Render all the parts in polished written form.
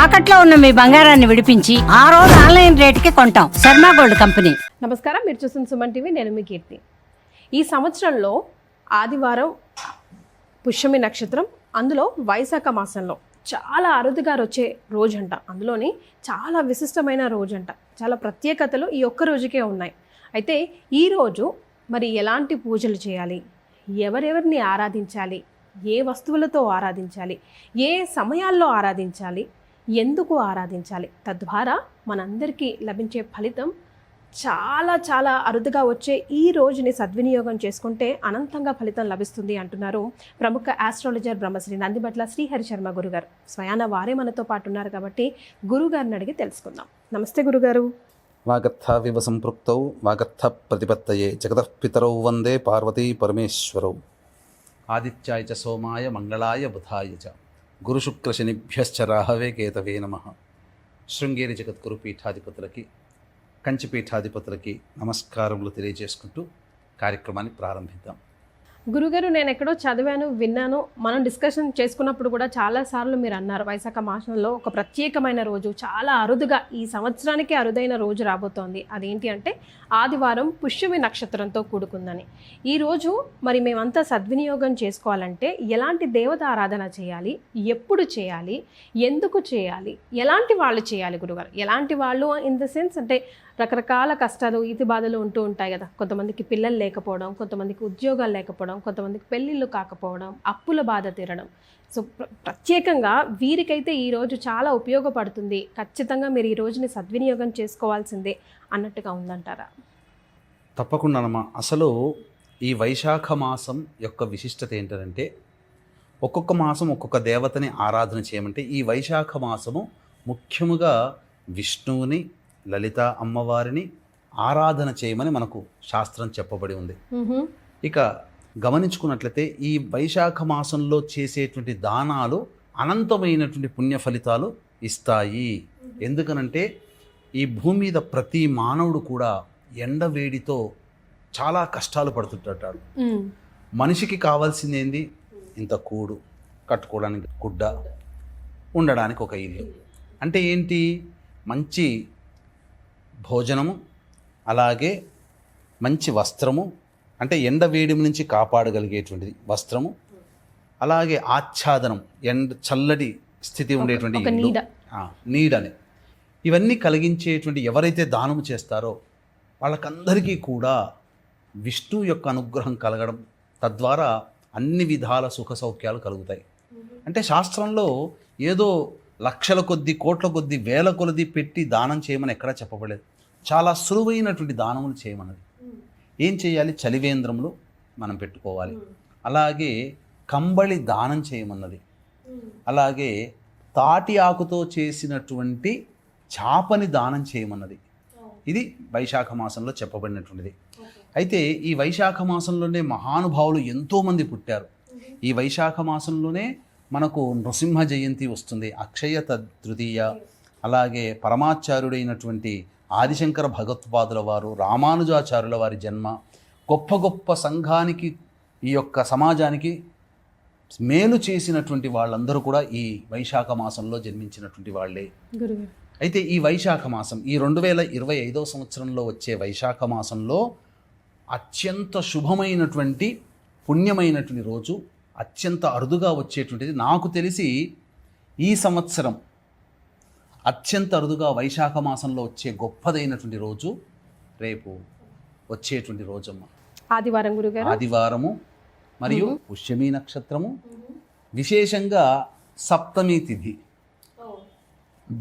తాకట్లో ఉన్న మీ బంగారాన్ని విడిపించి ఆ రోజు ఆన్లైన్ రేటుకి కొంటాం. Sharma gold company. నమస్కారం, మీరు చూస్తున్న సుమన్ టీవీ. నేను మీ కీర్తి. ఈ సంవత్సరంలో ఆదివారం పుష్యమి నక్షత్రం, అందులో వైశాఖ మాసంలో చాలా అరుదుగా వచ్చే రోజంట. అందులోని చాలా విశిష్టమైన రోజంట. చాలా ప్రత్యేకతలు ఈ ఒక్క రోజుకే ఉన్నాయి. అయితే ఈరోజు మరి ఎలాంటి పూజలు చేయాలి, ఎవరెవరిని ఆరాధించాలి, ఏ వస్తువులతో ఆరాధించాలి, ఏ సమయాల్లో ఆరాధించాలి, ఎందుకు ఆరాధించాలి, తద్వారా మనందరికీ లభించే ఫలితం చాలా చాలా అరుదుగా వచ్చే ఈ రోజుని సద్వినియోగం చేసుకుంటే అనంతంగా ఫలితం లభిస్తుంది అంటున్నారు ప్రముఖ ఆస్ట్రాలజర్ బ్రహ్మశ్రీ నందిబట్ల శ్రీహరి శర్మ గురుగారు. స్వయాన వారే మనతో పాటు ఉన్నారు కాబట్టి గురుగారిని అడిగి తెలుసుకుందాం. నమస్తే గురుగారు. వాగర్థావివ సంపృక్తౌ వాగర్థ ప్రతిపత్తయే జగతః పితరౌ వందే పార్వతీ పరమేశ్వరౌ. ఆదిత్యాయ చ సోమాయ మంగళాయ బుధాయ చ గురుశుక్రశనిభ్యశ్చ రాహవే కేతవే నమః. శృంగేరి జగద్గురు పీఠాధిపతులకి, కంచి పీఠాధిపతులకి నమస్కారములు తెలియజేసుకుంటూ కార్యక్రమాన్ని ప్రారంభిద్దాం. గురుగారు, నేను ఎక్కడో చదివాను, విన్నాను, మనం డిస్కషన్ చేసుకున్నప్పుడు కూడా చాలాసార్లు మీరు అన్నారు వైశాఖ మాసంలో ఒక ప్రత్యేకమైన రోజు, చాలా అరుదుగా ఈ సంవత్సరానికి అరుదైన రోజు రాబోతోంది. అదేంటి అంటే ఆదివారం పుష్యమి నక్షత్రంతో కూడుకుందని. ఈరోజు మరి మేమంతా సద్వినియోగం చేసుకోవాలంటే ఎలాంటి దేవత ఆరాధన చేయాలి, ఎప్పుడు చేయాలి, ఎందుకు చేయాలి, ఎలాంటి వాళ్ళు చేయాలి గురుగారు? ఎలాంటి వాళ్ళు ఇన్ ద సెన్స్ అంటే రకరకాల కష్టాలు, ఈతి బాధలు ఉంటూ ఉంటాయి కదా. కొంతమందికి పిల్లలు లేకపోవడం, కొంతమందికి ఉద్యోగాలు లేకపోవడం, కొంతమందికి పెళ్ళిళ్ళు కాకపోవడం, అప్పుల బాధ తీరడం. సో ప్రత్యేకంగా వీరికైతే ఈరోజు చాలా ఉపయోగపడుతుంది, ఖచ్చితంగా మీరు ఈ రోజుని సద్వినియోగం చేసుకోవాల్సిందే అన్నట్టుగా ఉందంటారా? తప్పకుండానమ్మా. అసలు ఈ వైశాఖ మాసం యొక్క విశిష్టత ఏంటంటే ఒక్కొక్క మాసం ఒక్కొక్క దేవతని ఆరాధన చేయమంటే ఈ వైశాఖ మాసము ముఖ్యముగా విష్ణువుని, లలిత అమ్మవారిని ఆరాధన చేయమని మనకు శాస్త్రం చెప్పబడి ఉంది. ఇక గమనించుకున్నట్లయితే ఈ వైశాఖ మాసంలో చేసేటువంటి దానాలు అనంతమైనటువంటి పుణ్య ఫలితాలు ఇస్తాయి. ఎందుకనంటే ఈ భూమి మీద ప్రతి మానవుడు కూడా ఎండవేడితో చాలా కష్టాలు పడుతుంటాడు. మనిషికి కావాల్సింది ఏంది? ఇంత కూడు, కట్టుకోవడానికి గుడ్డ, ఉండడానికి ఒక ఇల్లు. అంటే ఏంటి? మంచి భోజనము, అలాగే మంచి వస్త్రము, అంటే ఎండ వేడి నుంచి కాపాడగలిగేటువంటిది వస్త్రము, అలాగే ఆచ్ఛాదనం, చల్లటి స్థితి ఉండేటువంటి నీడని, ఇవన్నీ కలిగించేటువంటి ఎవరైతే దానము చేస్తారో వాళ్ళకందరికీ కూడా విష్ణు యొక్క అనుగ్రహం కలగడం, తద్వారా అన్ని విధాల సుఖ సౌఖ్యాలు కలుగుతాయి. అంటే శాస్త్రంలో ఏదో లక్షల కొద్ది, కోట్ల కొద్ది, వేల కొలది పెట్టి దానం చేయమని ఎక్కడా చెప్పబడలేదు. చాలా సులువైనటువంటి దానములు చేయమన్నది. ఏం చేయాలి? చలివేంద్రములు మనం పెట్టుకోవాలి, అలాగే కంబళి దానం చేయమన్నది, అలాగే తాటి ఆకుతో చేసినటువంటి చాపని దానం చేయమన్నది. ఇది వైశాఖ మాసంలో చెప్పబడినటువంటిది. అయితే ఈ వైశాఖ మాసంలోనే మహానుభావులు ఎంతోమంది పుట్టారు. ఈ వైశాఖ మాసంలోనే మనకు నృసింహ జయంతి వస్తుంది, అక్షయ తృతీయ, అలాగే పరమాచార్యుడైనటువంటి ఆదిశంకర భగవత్పాదుల వారు, రామానుజాచార్యుల వారి జన్మ, గొప్ప గొప్ప సంఘానికి, ఈ యొక్క సమాజానికి మేలు చేసినటువంటి వాళ్ళందరూ కూడా ఈ వైశాఖ మాసంలో జన్మించినటువంటి వాళ్ళే. అయితే ఈ వైశాఖ మాసం, ఈ 2025 సంవత్సరంలో వచ్చే వైశాఖ మాసంలో అత్యంత శుభమైనటువంటి పుణ్యమైనటువంటి రోజు, అత్యంత అరుదుగా వచ్చేటువంటిది. నాకు తెలిసి ఈ సంవత్సరం అత్యంత అరుదుగా వైశాఖ మాసంలో వచ్చే గొప్పదైనటువంటి రోజు రేపు వచ్చేటువంటి రోజమ్మ, ఆదివారం గురుగారు. ఆదివారము మరియు పుష్యమి నక్షత్రము, విశేషంగా సప్తమి తిథి,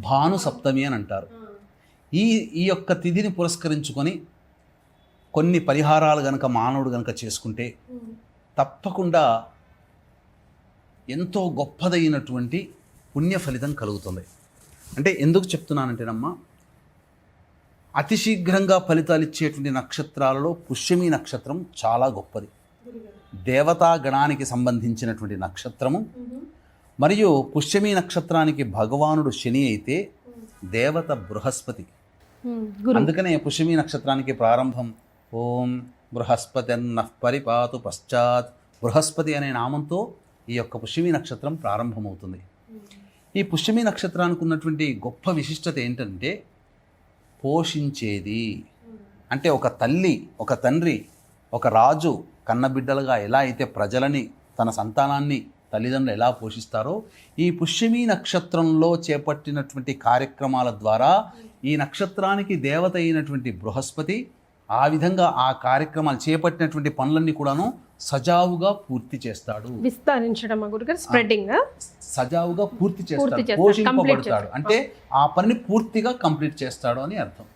భాను సప్తమి అని అంటారు. ఈ యొక్క తిథిని పురస్కరించుకొని కొన్ని పరిహారాలు గనక మానవుడు గనక చేసుకుంటే తప్పకుండా ఎంతో గొప్పదైనటువంటి పుణ్య ఫలితం కలుగుతుంది. అంటే ఎందుకు చెప్తున్నానంటేనమ్మా, అతి శీఘ్రంగా ఫలితాలు ఇచ్చేటువంటి నక్షత్రాలలో పుష్యమి నక్షత్రం చాలా గొప్పది. దేవతా గణానికి సంబంధించినటువంటి నక్షత్రము. మరియు పుష్యమి నక్షత్రానికి భగవానుడు శని అయితే దేవత బృహస్పతి. అందుకనే పుష్యమి నక్షత్రానికి ప్రారంభం ఓం బృహస్పతిర్నః పరిపాతు పశ్చాత్, బృహస్పతి అనే నామంతో ఈ యొక్క పుష్యమి నక్షత్రం ప్రారంభమవుతుంది. ఈ పుష్యమి నక్షత్రానికి ఉన్నటువంటి గొప్ప విశిష్టత ఏంటంటే పోషించేది. అంటే ఒక తల్లి, ఒక తండ్రి, ఒక రాజు కన్నబిడ్డలుగా ఎలా అయితే ప్రజలని, తన సంతానాన్ని తల్లిదండ్రులు ఎలా పోషిస్తారో, ఈ పుష్యమి నక్షత్రంలో చేపట్టినటువంటి కార్యక్రమాల ద్వారా ఈ నక్షత్రానికి దేవత అయినటువంటి బృహస్పతి ఆ విధంగా ఆ కార్యక్రమాలు చేపట్టినటువంటి పనులన్నీ కూడాను సజావుగా పూర్తి చేస్తాడు. విస్తరించడం గురుగారు, స్ప్రెడ్డింగ్ సజావుగా పూర్తి చేస్తాడు, పోషింపబడతాడు. అంటే ఆ పనిని పూర్తిగా కంప్లీట్ చేస్తాడు అని అర్థం.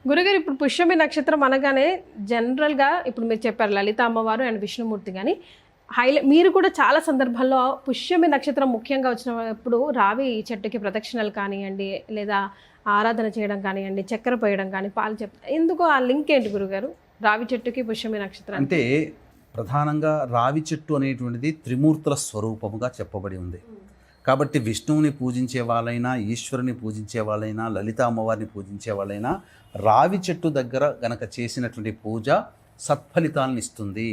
గురుగారు, ఇప్పుడు పుష్యమి నక్షత్రం అనగానే జనరల్గా ఇప్పుడు మీరు చెప్పారు లలిత అమ్మవారు అండ్ విష్ణుమూర్తి, కానీ మీరు కూడా చాలా సందర్భాల్లో పుష్యమి నక్షత్రం ముఖ్యంగా వచ్చినప్పుడు రావి చెట్టుకి ప్రదక్షిణలు కానివ్వండి, లేదా ఆరాధన చేయడం కానివ్వండి, చక్కెర పోయడం కానీ, పాలు ఎందుకు ఆ లింక్ ఏంటి గురుగారు రావి చెట్టుకి పుష్యమి నక్షత్రం? అంటే ప్రధానంగా రావి చెట్టు అనేటువంటిది త్రిమూర్తుల స్వరూపముగా చెప్పబడి ఉంది. కాబట్టి విష్ణువుని పూజించే వాళ్ళైనా, ఈశ్వరుని పూజించే వాళ్ళైనా, లలిత అమ్మవారిని పూజించే వాళ్ళైనా రావి చెట్టు దగ్గర గనక చేసినటువంటి పూజ సత్ఫలితాలను ఇస్తుంది.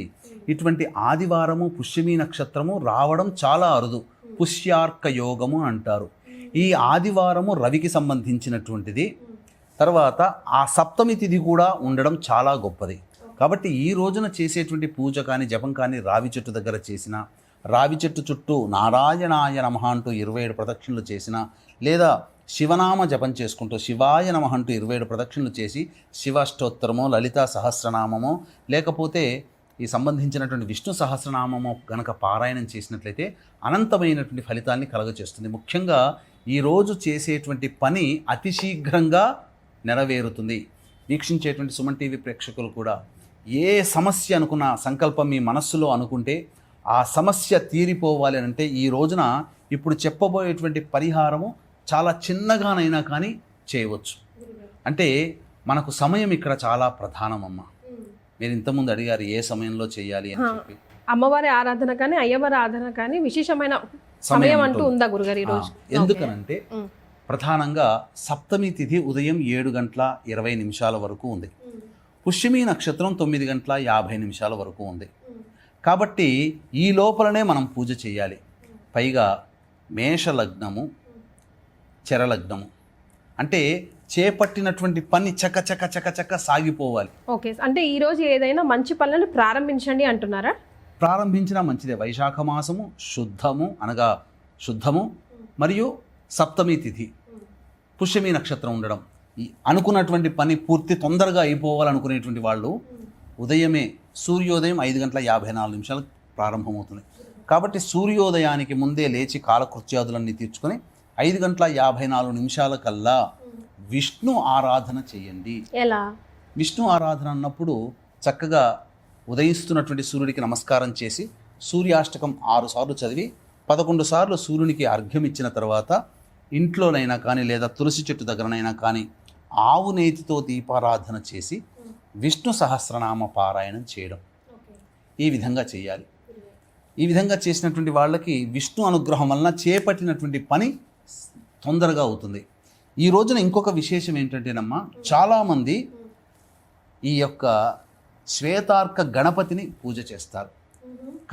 ఇటువంటి ఆదివారము పుష్యమి నక్షత్రము రావడం చాలా అరుదు. పుష్యార్క యోగము అంటారు. ఈ ఆదివారము రవికి సంబంధించినటువంటిది. తర్వాత ఆ సప్తమి తిథి కూడా ఉండడం చాలా గొప్పది. కాబట్టి ఈ రోజున చేసేటువంటి పూజ కానీ, జపం కానీ రావి చెట్టు దగ్గర చేసిన, రావి చెట్టు చుట్టూ నారాయణాయ నమః అంటూ 27 ప్రదక్షిణలు చేసిన, లేదా శివనామ జపం చేసుకుంటూ శివాయ నమః అంటూ 27 ప్రదక్షిణలు చేసి శివాష్టోత్తరమో, లలితా సహస్రనామమో, లేకపోతే ఈ సంబంధించినటువంటి విష్ణు సహస్రనామము గనక పారాయణం చేసినట్లయితే అనంతమైనటువంటి ఫలితాన్ని కలుగజేస్తుంది. ముఖ్యంగా ఈరోజు చేసేటువంటి పని అతి శీఘ్రంగా నెరవేరుతుంది. వీక్షించేటువంటి సుమన్ టీవీ ప్రేక్షకులు కూడా ఏ సమస్య అనుకున్న సంకల్పం మీ మనస్సులో అనుకుంటే ఆ సమస్య తీరిపోవాలి అని అంటే ఈ రోజున ఇప్పుడు చెప్పబోయేటువంటి పరిహారము చాలా చిన్నగానైనా కానీ చేయవచ్చు. అంటే మనకు సమయం ఇక్కడ చాలా ప్రధానమమ్మ. మీరు ఇంతకుముందు అడిగారు ఏ సమయంలో చేయాలి అని చెప్పి. అమ్మవారి ఆరాధన కానీ, అయ్యవారి ఆరాధన కానీ విశేషమైన సమయం అంటూ ఉందా గురుగారు ఈరోజు? ఎందుకనంటే ప్రధానంగా సప్తమి తిథి ఉదయం 7:20 వరకు ఉంది. పుష్యమి నక్షత్రం 9:50 వరకు ఉంది. కాబట్టి ఈ లోపలనే మనం పూజ చేయాలి. పైగా మేషలగ్నము, చరలగ్నము అంటే చేపట్టినటువంటి పని చక చక చక చక సాగిపోవాలి. ఓకే, అంటే ఈరోజు ఏదైనా మంచి పనులను ప్రారంభించండి అంటున్నారా? ప్రారంభించినా మంచిదే. వైశాఖ మాసము శుద్ధము అనగా శుద్ధము మరియు సప్తమి తిథి పుష్యమి నక్షత్రం ఉండడం, అనుకున్నటువంటి పని పూర్తి తొందరగా అయిపోవాలనుకునేటువంటి వాళ్ళు ఉదయమే సూర్యోదయం 5:54 ప్రారంభమవుతుంది. కాబట్టి సూర్యోదయానికి ముందే లేచి కాలకృత్యాదులన్నీ తీర్చుకొని 5:54 కల్లా విష్ణు ఆరాధన చేయండి. ఎలా? విష్ణు ఆరాధన అన్నప్పుడు చక్కగా ఉదయిస్తున్నటువంటి సూర్యుడికి నమస్కారం చేసి సూర్యాష్టకం 6 సార్లు చదివి 11 సార్లు సూర్యునికి అర్ఘ్యం ఇచ్చిన తర్వాత ఇంట్లోనైనా కానీ లేదా తులసి చెట్టు దగ్గరనైనా కానీ ఆవు నేతితో దీపారాధన చేసి విష్ణు సహస్రనామ పారాయణం చేయడం, ఈ విధంగా చేయాలి. ఈ విధంగా చేసినటువంటి వాళ్ళకి విష్ణు అనుగ్రహం వలన చేపట్టినటువంటి పని తొందరగా అవుతుంది. ఈ రోజున ఇంకొక విశేషం ఏంటంటేనమ్మా, చాలామంది ఈ యొక్క శ్వేతార్క గణపతిని పూజ చేస్తారు.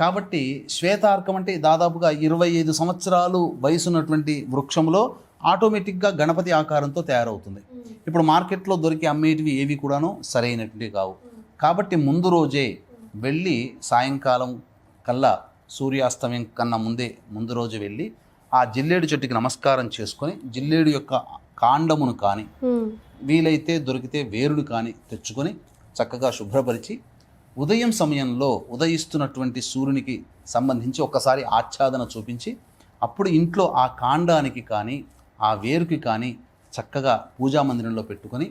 కాబట్టి శ్వేతార్కం అంటే దాదాపుగా 25 సంవత్సరాలు వయసున్నటువంటి వృక్షంలో ఆటోమేటిక్గా గణపతి ఆకారంతో తయారవుతుంది. ఇప్పుడు మార్కెట్లో దొరికి అమ్మేటివి ఏవి కూడాను సరైనటువంటివి కావు. కాబట్టి ముందు రోజే వెళ్ళి సాయంకాలం కల్లా సూర్యాస్తమయం కన్నా ముందు రోజు వెళ్ళి ఆ జిల్లేడు చెట్టుకి నమస్కారం చేసుకొని జిల్లేడు యొక్క కాండమును కానీ వీలైతే దొరికితే వేరుడు కానీ తెచ్చుకొని చక్కగా శుభ్రపరిచి ఉదయం సమయంలో ఉదయిస్తున్నటువంటి సూర్యునికి సంబంధించి ఒక్కసారి ఆచ్ఛాదన చూపించి అప్పుడు ఇంట్లో ఆ కాండానికి కానీ ఆ వేరుకి కానీ చక్కగా పూజా మందిరంలో పెట్టుకొని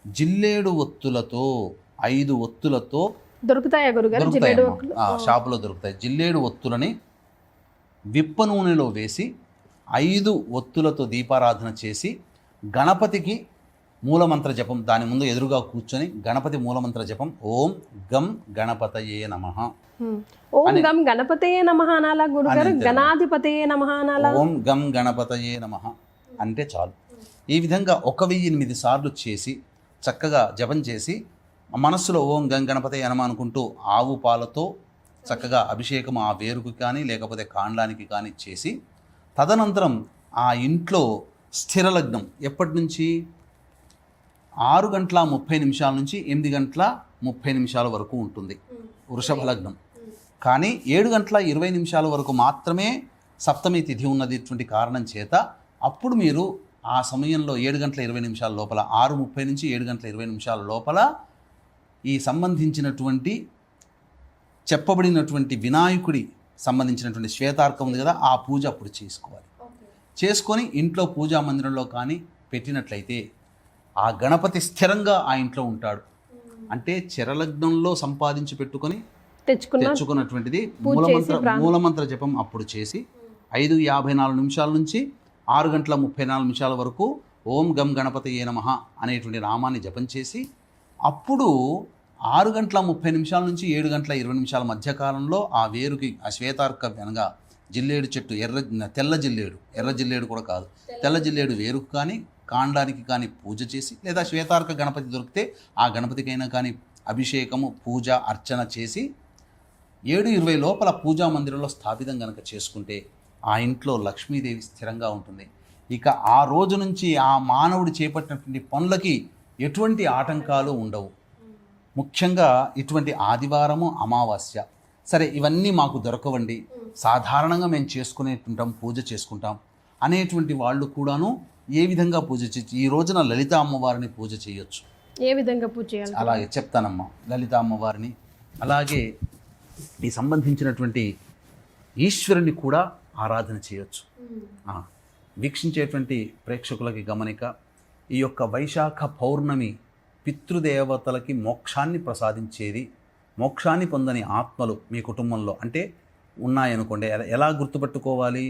జిల్లేడు ఒత్తులతో 5 ఒత్తులతో దొరుకుతాయా గురుగారు? షాపులో దొరుకుతాయి. జిల్లేడు ఒత్తులని విప్ప నూనెలో వేసి 5 ఒత్తులతో దీపారాధన చేసి గణపతికి మూలమంత్ర జపం, దాని ముందు ఎదురుగా కూర్చొని గణపతి మూలమంత్ర జపం ఓం గం గణపతయే నమః, ఓం గం గణపతయే నమః అనాలా గురుగారు? గణాధిపతయే నమః అనాలా? ఓం గం గణపతయే నమః అంటే చాలు. ఈ విధంగా 1008 సార్లు చేసి చక్కగా జపం చేసి మనస్సులో ఓం గం గణపతయే నమః అనుకుంటూ ఆవు పాలతో చక్కగా అభిషేకం ఆ వేరుకు కానీ లేకపోతే కాండానికి కానీ చేసి తదనంతరం ఆ ఇంట్లో స్థిర లగ్నం ఎప్పటి నుంచి 6:30 నుంచి 8:30 వరకు ఉంటుంది వృషభ లగ్నం. కానీ 7:20 వరకు మాత్రమే సప్తమి తిథి ఉన్నటువంటి కారణం చేత అప్పుడు మీరు ఆ సమయంలో 7:20 లోపల 6:30 నుంచి 7:20 లోపల ఈ సంబంధించినటువంటి చెప్పబడినటువంటి వినాయకుడి సంబంధించినటువంటి శ్వేతార్కం ఉంది కదా, ఆ పూజ అప్పుడు చేసుకోవాలి. చేసుకొని ఇంట్లో పూజా మందిరంలో కానీ పెట్టినట్లయితే ఆ గణపతి స్థిరంగా ఆ ఇంట్లో ఉంటాడు. అంటే చరలగ్నంలో సంపాదించి పెట్టుకొని తెచ్చుకున్నటువంటిది మూలమంత్ర జపం అప్పుడు చేసి 5:54 నుంచి 6:34 వరకు ఓం గం గణపతయే నమః అనేటువంటి నామాన్ని జపం చేసి అప్పుడు 6:30 నుంచి 7:20 మధ్యకాలంలో ఆ వేరుకి ఆ శ్వేతార్క అనగా జిల్లేడు చెట్టు తెల్ల జిల్లేడు కూడా కాదు, తెల్ల జిల్లేడు వేరుకు కానీ కాండానికి కానీ పూజ చేసి, లేదా శ్వేతార్క గణపతి దొరికితే ఆ గణపతికైనా కానీ అభిషేకము పూజ అర్చన చేసి 7:20 లోపల పూజా మందిరంలో స్థాపితం కనుక చేసుకుంటే ఆ ఇంట్లో లక్ష్మీదేవి స్థిరంగా ఉంటుంది. ఇక ఆ రోజు నుంచి ఆ మానవుడు చేపట్టినటువంటి పనులకి ఎటువంటి ఆటంకాలు ఉండవు. ముఖ్యంగా ఇటువంటి ఆదివారము అమావాస్య సరే ఇవన్నీ మాకు దొరకవండి, సాధారణంగా మేము చేసుకునేటుంటాం పూజ చేసుకుంటాం అనేటువంటి వాళ్ళు కూడాను ఏ విధంగా పూజ చేయొచ్చు? ఈ రోజున లలిత అమ్మవారిని పూజ చేయొచ్చు. ఏ విధంగా పూజ చేయాలి? అలాగే చెప్తానమ్మా. లలిత అమ్మవారిని అలాగే ఈ సంబంధించినటువంటి ఈశ్వరుని కూడా ఆరాధన చేయొచ్చు. వీక్షించేటువంటి ప్రేక్షకులకి గమనిక, ఈ యొక్క వైశాఖ పౌర్ణమి పితృదేవతలకి మోక్షాన్ని ప్రసాదించేది. మోక్షాన్ని పొందని ఆత్మలు మీ కుటుంబంలో అంటే ఉన్నాయనుకోండి, ఎలా గుర్తుపెట్టుకోవాలి?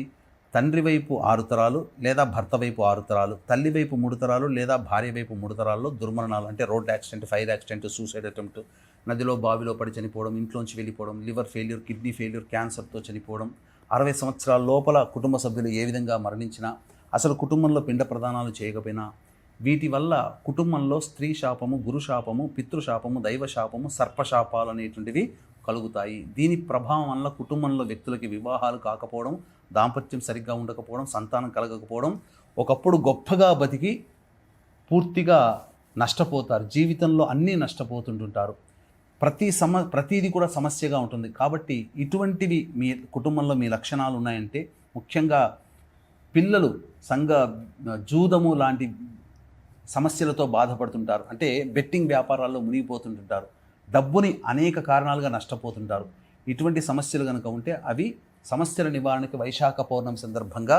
తండ్రి వైపు 6 తరాలు లేదా భర్త వైపు 6 తరాలు, తల్లి వైపు 3 తరాలు లేదా భార్య వైపు 3 తరాల్లో దుర్మరణాలు అంటే road accident, fire accident, suicide attempt, నదిలో బావిలో పడి చనిపోవడం, ఇంట్లోంచి వెళ్ళిపోవడం, లివర్ ఫెయిల్యూర్, కిడ్నీ ఫెయిల్యూర్, క్యాన్సర్తో చనిపోవడం, 60 సంవత్సరాల లోపల కుటుంబ సభ్యులు ఏ విధంగా మరణించినా, అసలు కుటుంబంలో పిండ ప్రదానాలు చేయకపోయినా, వీటి వల్ల కుటుంబంలో స్త్రీ శాపము, గురు శాపము, పితృశాపము, దైవశాపము, సర్పశాపాలు అనేటువంటివి కలుగుతాయి. దీని ప్రభావం వల్ల కుటుంబంలో వ్యక్తులకి వివాహాలు కాకపోవడం, దాంపత్యం సరిగ్గా ఉండకపోవడం, సంతానం కలగకపోవడం, ఒకప్పుడు గొప్పగా బతికి పూర్తిగా నష్టపోతారు. జీవితంలో అన్నీ నష్టపోతుంటుంటారు. ప్రతిదీ కూడా సమస్యగా ఉంటుంది. కాబట్టి ఇటువంటివి మీ కుటుంబంలో మీ లక్షణాలు ఉన్నాయంటే, ముఖ్యంగా పిల్లలు జూదము లాంటి సమస్యలతో బాధపడుతుంటారు. అంటే బెట్టింగ్ వ్యాపారాల్లో మునిగిపోతుంటుంటారు. డబ్బుని అనేక కారణాలుగా నష్టపోతుంటారు. ఇటువంటి సమస్యలు కనుక ఉంటే అవి సమస్యల నివారణకి వైశాఖ పౌర్ణమి సందర్భంగా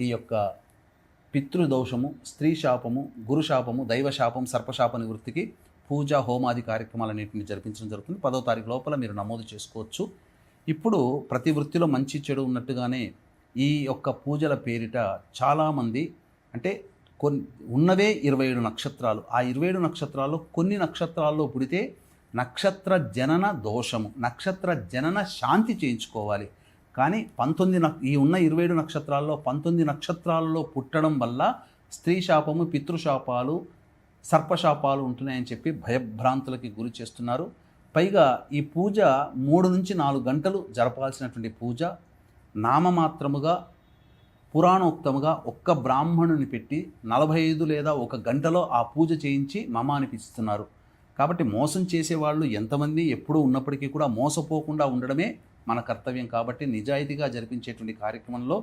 ఈ యొక్క పితృదోషము, స్త్రీ శాపము, గురు శాపము, దైవశాపం, సర్పశాప నివృత్తికి పూజ హోమాది కార్యక్రమాలన్నింటినీ జరిపించడం జరుగుతుంది. 10వ తారీఖు లోపల మీరు నమోదు చేసుకోవచ్చు. ఇప్పుడు ప్రతి వృత్తిలో మంచి చెడు ఉన్నట్టుగానే ఈ యొక్క పూజల పేరిట చాలామంది అంటే ఉన్నవే 27 నక్షత్రాలు. ఆ 27 నక్షత్రాల్లో కొన్ని నక్షత్రాల్లో పుడితే నక్షత్ర జనన దోషము, నక్షత్ర జనన శాంతి చేయించుకోవాలి. కానీ ఈ ఉన్న 27 నక్షత్రాల్లో 19 నక్షత్రాల్లో పుట్టడం వల్ల స్త్రీ శాపము, పితృశాపాలు, సర్పశాపాలు ఉంటున్నాయని చెప్పి భయభ్రాంతులకి గురి చేస్తున్నారు. పైగా ఈ పూజ 3 నుంచి 4 గంటలు జరపాల్సినటువంటి పూజ నామమాత్రముగా పురాణోక్తముగా ఒక్క బ్రాహ్మణుని పెట్టి 45 లేదా 1 గంటలో ఆ పూజ చేయించి మమ అనిపిస్తున్నారు. కాబట్టి మోసం చేసేవాళ్ళు ఎంతమంది ఎప్పుడూ ఉన్నప్పటికీ కూడా మోసపోకుండా ఉండడమే మన కర్తవ్యం. కాబట్టి నిజాయితీగా జరిపించేటువంటి కార్యక్రమంలో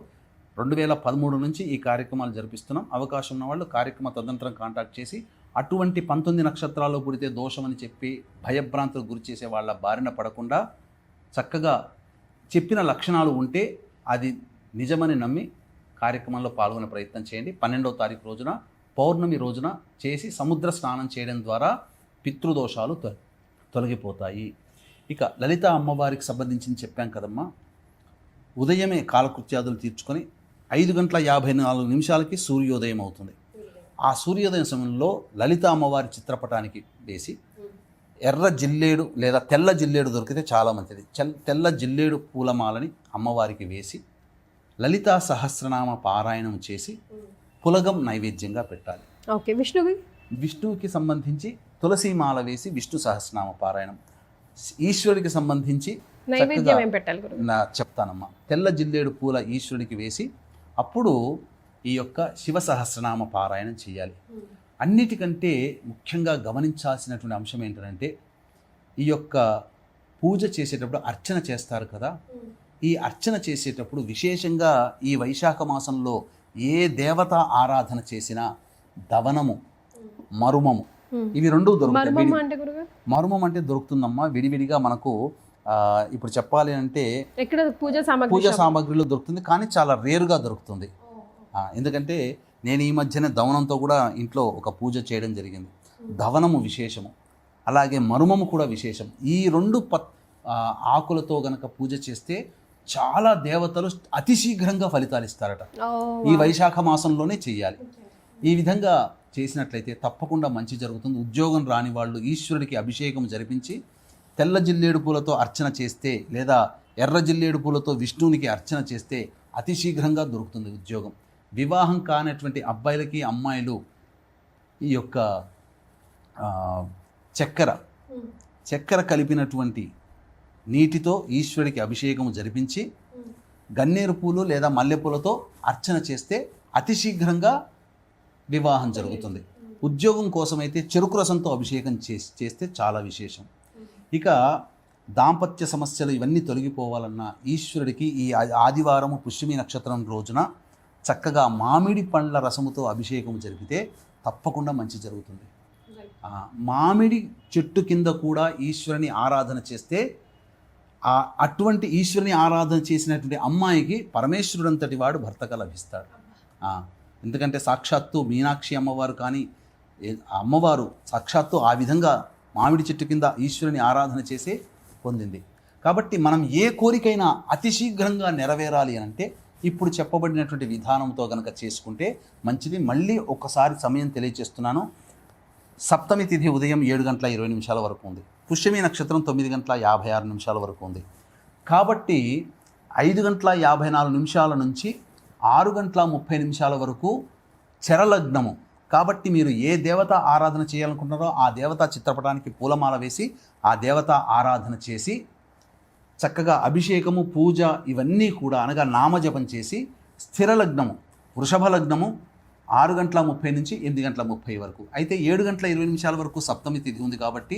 2013 నుంచి ఈ కార్యక్రమాలు జరిపిస్తున్నాం. అవకాశం ఉన్న వాళ్ళు కార్యక్రమ తదనంతరం కాంటాక్ట్ చేసి అటువంటి 19 నక్షత్రాల్లో పుడితే దోషమని చెప్పి భయభ్రాంతులకు గురి చేసే వాళ్ళ బారిన పడకుండా చక్కగా చెప్పిన లక్షణాలు ఉంటే అది నిజమని నమ్మి కార్యక్రమంలో పాల్గొనే ప్రయత్నం చేయండి. 12వ తారీఖు రోజున పౌర్ణమి రోజున చేసి సముద్ర స్నానం చేయడం ద్వారా పితృదోషాలు తొలగిపోతాయి. ఇక లలిత అమ్మవారికి సంబంధించింది చెప్పాం కదమ్మా. ఉదయమే కాలకృత్యాదులు తీర్చుకొని 5:54 సూర్యోదయం అవుతుంది. ఆ సూర్యోదయం సమయంలో లలిత అమ్మవారి చిత్రపటానికి వేసి ఎర్ర జిల్లేడు లేదా తెల్ల జిల్లేడు దొరికితే చాలా మంచిది. తెల్ల జిల్లేడు పూలమాలని అమ్మవారికి వేసి లలితా సహస్రనామ పారాయణం చేసి పులగం నైవేద్యంగా పెట్టాలి. ఓకే. విష్ణువుకి సంబంధించి తులసీమాల వేసి విష్ణు సహస్రనామ పారాయణం, ఈశ్వరుడికి సంబంధించి నైవేద్యం ఏం పెట్టాలి? చెప్తానమ్మా. తెల్ల జిల్లేడు పూల ఈశ్వరుడికి వేసి అప్పుడు ఈ యొక్క శివ సహస్రనామ పారాయణం చేయాలి. అన్నిటికంటే ముఖ్యంగా గమనించాల్సినటువంటి అంశం ఏంటంటే ఈ యొక్క పూజ చేసేటప్పుడు అర్చన చేస్తారు కదా, ఈ అర్చన చేసేటప్పుడు విశేషంగా ఈ వైశాఖ మాసంలో ఏ దేవత ఆరాధన చేసినా దవనము, మరుమము ఇవి రెండు దొరుకుతాయి. మరుమం అంటే దొరుకుతుందమ్మా విడివిడిగా మనకు. ఇప్పుడు చెప్పాలి అంటే ఎక్కడ పూజా సామాగ్రిలో దొరుకుతుంది, కానీ చాలా రేరుగా దొరుకుతుంది. ఎందుకంటే నేను ఈ మధ్యనే దవనంతో కూడా ఇంట్లో ఒక పూజ చేయడం జరిగింది. దవనము విశేషము, అలాగే మరుమము కూడా విశేషం. ఈ రెండు ఆకులతో గనక పూజ చేస్తే చాలా దేవతలు అతి శీఘ్రంగా ఫలితాలు ఇస్తారట. ఈ వైశాఖ మాసంలోనే చేయాలి. ఈ విధంగా చేసినట్లయితే తప్పకుండా మంచి జరుగుతుంది. ఉద్యోగం రాని వాళ్ళు ఈశ్వరుడికి అభిషేకం జరిపించి తెల్ల జిల్లేడు పూలతో అర్చన చేస్తే, లేదా ఎర్ర జిల్లేడు పూలతో విష్ణువునికి అర్చన చేస్తే అతి శీఘ్రంగా దొరుకుతుంది ఉద్యోగం. వివాహం కానటువంటి అబ్బాయిలకి అమ్మాయిలు ఈ యొక్క చక్కెర కలిపినటువంటి నీటితో ఈశ్వరుడికి అభిషేకం జరిపించి గన్నేరు పూలు లేదా మల్లెపూలతో అర్చన చేస్తే అతి శీఘ్రంగా వివాహం జరుగుతుంది. ఉద్యోగం కోసమైతే చెరుకు రసంతో అభిషేకం చేస్తే చాలా విశేషం. ఇక దాంపత్య సమస్యలు ఇవన్నీ తొలగిపోవాలన్నా ఈశ్వరుడికి ఈ ఆదివారము పుష్యమి నక్షత్రం రోజున చక్కగా మామిడి పండ్ల రసముతో అభిషేకం జరిపితే తప్పకుండా మంచి జరుగుతుంది. మామిడి చెట్టు కింద కూడా ఈశ్వరుని ఆరాధన చేస్తే అటువంటి ఈశ్వరుని ఆరాధన చేసినటువంటి అమ్మాయికి పరమేశ్వరుడంతటి వాడు భర్తగా లభిస్తాడు. ఎందుకంటే సాక్షాత్తు మీనాక్షి అమ్మవారు కానీ అమ్మవారు సాక్షాత్తు ఆ విధంగా మామిడి చెట్టు కింద ఈశ్వరుని ఆరాధన చేసే పొందింది. కాబట్టి మనం ఏ కోరికైనా అతి శీఘ్రంగా నెరవేరాలి అంటే ఇప్పుడు చెప్పబడినటువంటి విధానంతో కనుక చేసుకుంటే మంచిది. మళ్ళీ ఒకసారి సమయం తెలియజేస్తున్నాను. సప్తమి తిథి ఉదయం 7:20 వరకు ఉంది. పుష్యమి నక్షత్రం 9:56 వరకు ఉంది. కాబట్టి 5:54 నుంచి 6:30 వరకు చరలగ్నము. కాబట్టి మీరు ఏ దేవత ఆరాధన చేయాలనుకుంటున్నారో ఆ దేవతా చిత్రపటానికి పూలమాల వేసి ఆ దేవత ఆరాధన చేసి చక్కగా అభిషేకము, పూజ ఇవన్నీ కూడా అనగా నామజపం చేసి స్థిర లగ్నము, వృషభ లగ్నము 6:30 నుంచి 8:30 వరకు. అయితే 7:20 వరకు సప్తమి తిథి ఉంది. కాబట్టి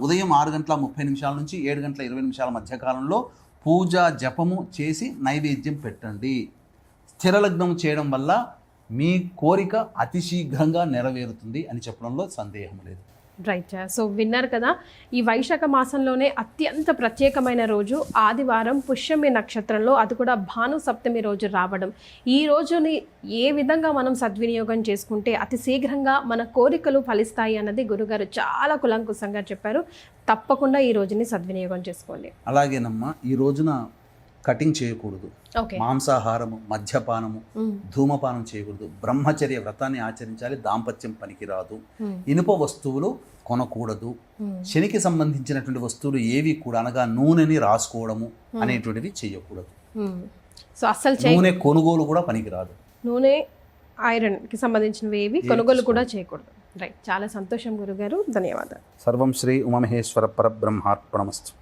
ఉదయం 6:30 నుంచి 7:20 మధ్యకాలంలో పూజ జపము చేసి నైవేద్యం పెట్టండి. స్థిర లగ్నం చేయడం వల్ల మీ కోరిక అతి శీఘ్రంగా నెరవేరుతుంది అని చెప్పడంలో సందేహం లేదు. రైట్. సో విన్నారు కదా, ఈ వైశాఖ మాసంలోనే అత్యంత ప్రత్యేకమైన రోజు ఆదివారం పుష్యమి నక్షత్రంలో, అది కూడా భాను సప్తమి రోజు రావడం. ఈ రోజుని ఏ విధంగా మనం సద్వినియోగం చేసుకుంటే అతి శీఘ్రంగా మన కోరికలు ఫలిస్తాయి అన్నది గురుగారు చాలా కులంకుశంగా చెప్పారు. తప్పకుండా ఈ రోజుని సద్వినియోగం చేసుకోండి. అలాగేనమ్మా, ఈ రోజున కటింగ్ చేయకూడదు, మాంసాహారము, మద్యపానము, ధూమపానం చేయకూడదు, బ్రహ్మచర్య వ్రతాన్ని ఆచరించాలి, దాంపత్యం పనికిరాదు, ఇనుప వస్తువులు కొనకూడదు, శనికి సంబంధించినటువంటి వస్తువులు ఏవి కూడా అనగా నూనెని రాసుకోవడము అనేటువంటివి చేయకూడదు. సో అసలు నూనె కొనుగోలు కూడా పనికిరాదు. నూనె, ఐరన్ కి సంబంధించినవి ఏవి కొనుగోలు కూడా చేయకూడదు. రైట్. చాలా సంతోషం గురుగారు, ధన్యవాదాలు. సర్వం శ్రీ ఉమామహేశ్వర పరబ్రహ్మార్పణమస్తు.